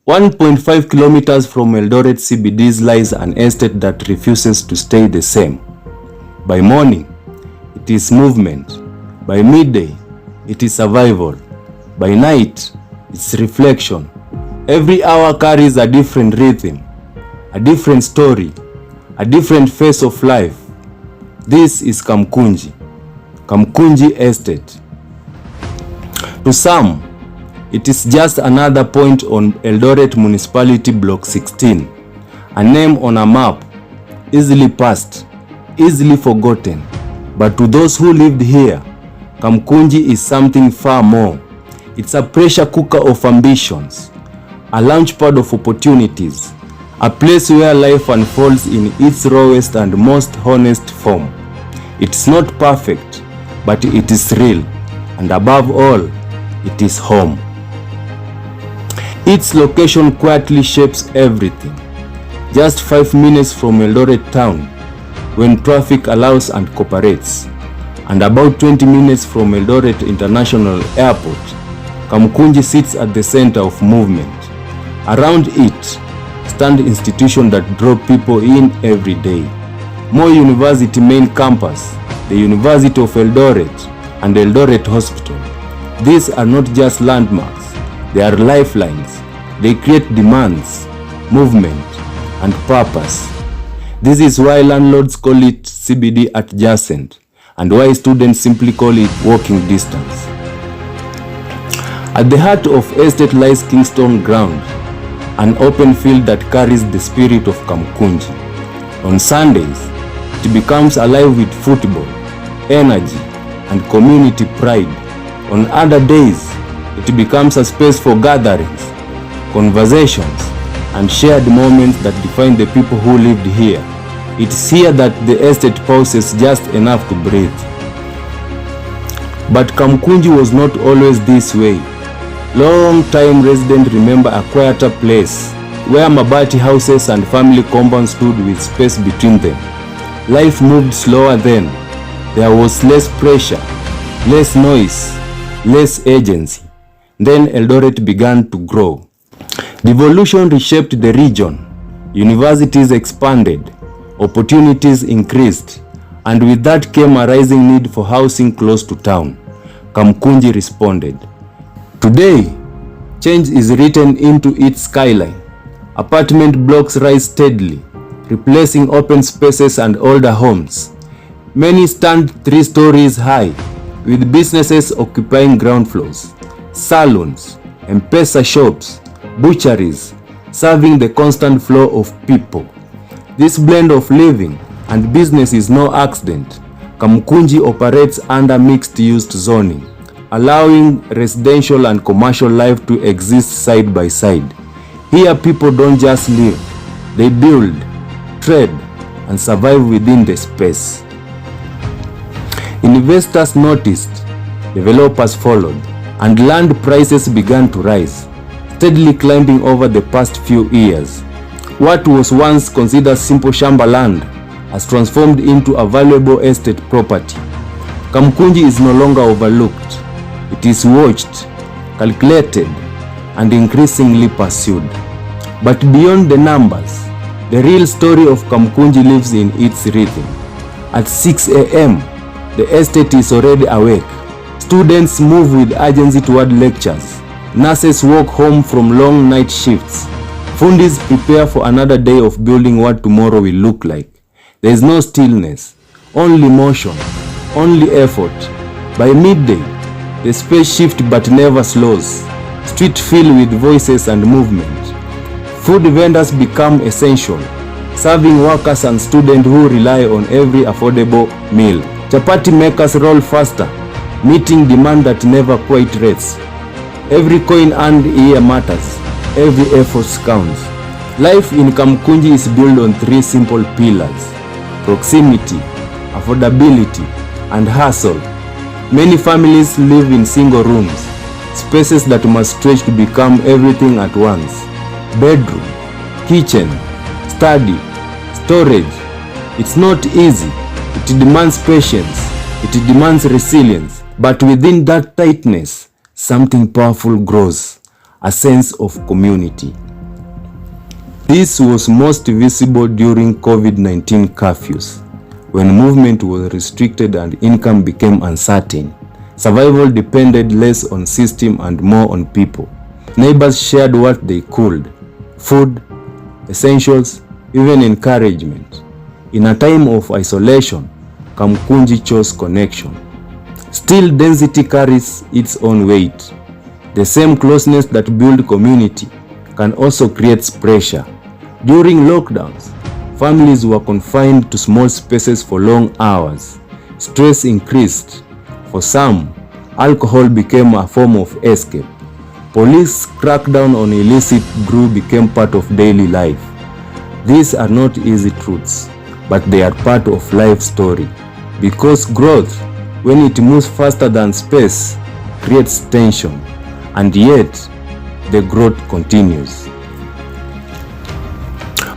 1.5 kilometers from Eldoret CBD lies an estate that refuses to stay the same. By morning, it is movement. By midday, it is survival. By night, it's reflection. Every hour carries a different rhythm, a different story, a different phase of life. This is Kamukunji Estate. To some, it is just another point on Eldoret Municipality Block 16, a name on a map, easily passed, easily forgotten. But to those who lived here, Kamukunji is something far more. It's a pressure cooker of ambitions, a launch pad of opportunities, a place where life unfolds in its rawest and most honest form. It's not perfect, but it is real, and above all, it is home. Its location quietly shapes everything. Just 5 minutes from Eldoret town, when traffic allows and cooperates, and about 20 minutes from Eldoret International Airport, Kamukunji sits at the center of movement. Around it stand institutions that draw people in every day. Moi University main campus, the University of Eldoret, and Eldoret Hospital. These are not just landmarks, they are lifelines. They create demands, movement, and purpose. This is why landlords call it CBD adjacent, and why students simply call it walking distance. At the heart of estate lies Kingston Ground, an open field that carries the spirit of Kamukunji. On Sundays, it becomes alive with football, energy, and community pride. On other days, it becomes a space for gatherings, conversations, and shared moments that define the people who lived here. It's here that the estate pauses just enough to breathe. But Kamukunji was not always this way. Long-time residents remember a quieter place, where mabati houses and family compounds stood with space between them. Life moved slower then. There was less pressure, less noise, less agency. Then Eldoret began to grow. Devolution reshaped the region. Universities expanded, opportunities increased, and with that came a rising need for housing close to town. Kamukunji responded. Today, change is written into its skyline. Apartment blocks rise steadily, replacing open spaces and older homes. Many stand 3 stories high, with businesses occupying ground floors, salons, M-Pesa shops, butcheries, serving the constant flow of people. This blend of living and business is no accident. Kamukunji operates under mixed-use zoning, allowing residential and commercial life to exist side by side. Here people don't just live, they build, trade, and survive within the space. Investors noticed, developers followed, and land prices began to rise, steadily climbing over the past few years. What was once considered simple shamba land has transformed into a valuable estate property. Kamukunji is no longer overlooked. It is watched, calculated, and increasingly pursued. But beyond the numbers, the real story of Kamukunji lives in its rhythm. At 6 a.m., the estate is already awake. Students move with urgency toward lectures. Nurses walk home from long night shifts. Fundis prepare for another day of building what tomorrow will look like. There is no stillness, only motion, only effort. By midday, the space shifts but never slows. Street filled with voices and movement. Food vendors become essential, serving workers and students who rely on every affordable meal. Chapati makers roll faster, meeting demand that never quite rests. Every coin earned here matters. Every effort counts. Life in Kamukunji is built on 3 simple pillars: proximity, affordability, and hustle. Many families live in single rooms, spaces that must stretch to become everything at once. Bedroom, kitchen, study, storage. It's not easy. It demands patience. It demands resilience. But within that tightness, something powerful grows. A sense of community. This was most visible during COVID-19 curfews, when movement was restricted and income became uncertain. Survival depended less on system and more on people. Neighbors shared what they could: food, essentials, even encouragement. In a time of isolation, Kamukunji chose connection. Still, density carries its own weight. The same closeness that builds community can also create pressure. During lockdowns, families were confined to small spaces for long hours. Stress increased. For some, alcohol became a form of escape. Police crackdown on illicit brew became part of daily life. These are not easy truths, but they are part of life story. Because growth, when it moves faster than space, creates tension, and yet the growth continues.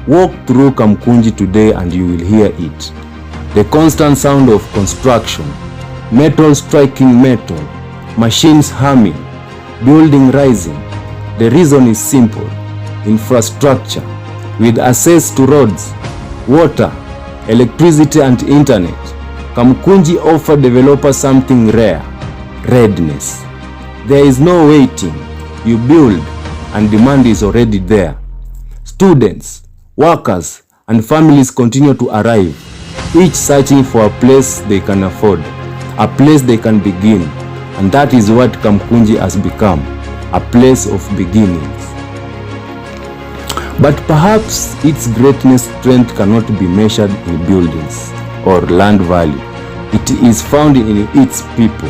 Walk through Kamukunji today and you will hear it. The constant sound of construction, metal striking metal, machines humming, building rising. The reason is simple: infrastructure. With access to roads, water, electricity and internet, Kamukunji offer developers something rare: readiness. There is no waiting. You build and demand is already there. Students, workers and families continue to arrive, each searching for a place they can afford, a place they can begin. And that is what Kamukunji has become, a place of beginnings. But perhaps its greatness strength cannot be measured in buildings or land value. It is found in its people,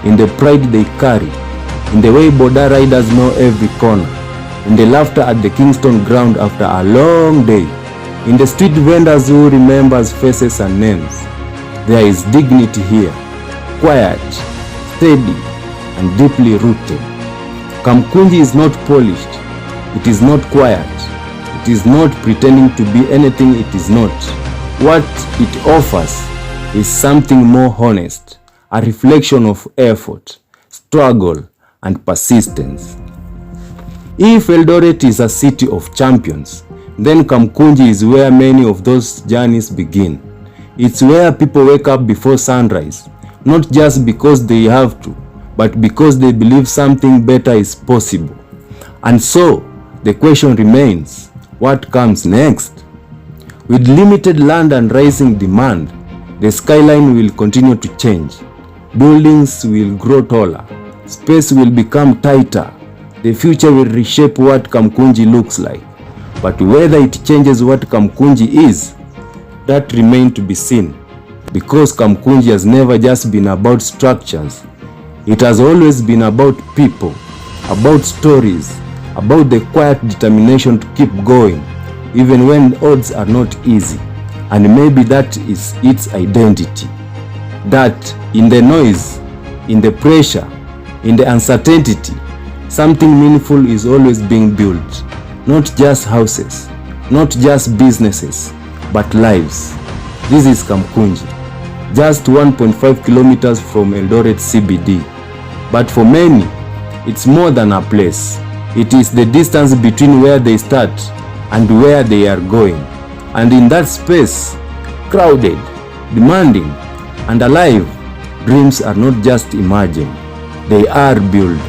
in the pride they carry, in the way border riders know every corner, in the laughter at the Kingston ground after a long day, in the street vendors who remembers faces and names. There is dignity here, quiet, steady, and deeply rooted. Kamukunji is not polished, it is not quiet, it is not pretending to be anything it is not. What it offers is something more honest, a reflection of effort, struggle, and persistence. If Eldoret is a city of champions, then Kamukunji is where many of those journeys begin. It's where people wake up before sunrise, not just because they have to, but because they believe something better is possible. And so, the question remains, what comes next? With limited land and rising demand, the skyline will continue to change. Buildings will grow taller, space will become tighter. The future will reshape what Kamukunji looks like. But whether it changes what Kamukunji is, that remains to be seen. Because Kamukunji has never just been about structures. It has always been about people, about stories, about the quiet determination to keep going, even when odds are not easy. And maybe that is its identity. That in the noise, in the pressure, in the uncertainty, something meaningful is always being built. Not just houses, not just businesses, but lives. This is Kamukunji, just 1.5 kilometers from Eldoret CBD. But for many, it's more than a place. It is the distance between where they start and where they are going. And in that space, crowded, demanding, and alive, dreams are not just imagined, they are built.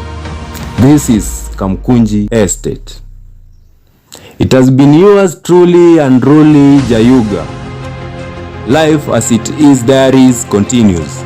This is Kamukunji Estate. It has been yours truly and truly, Jayuga. Life as it is diaries continues.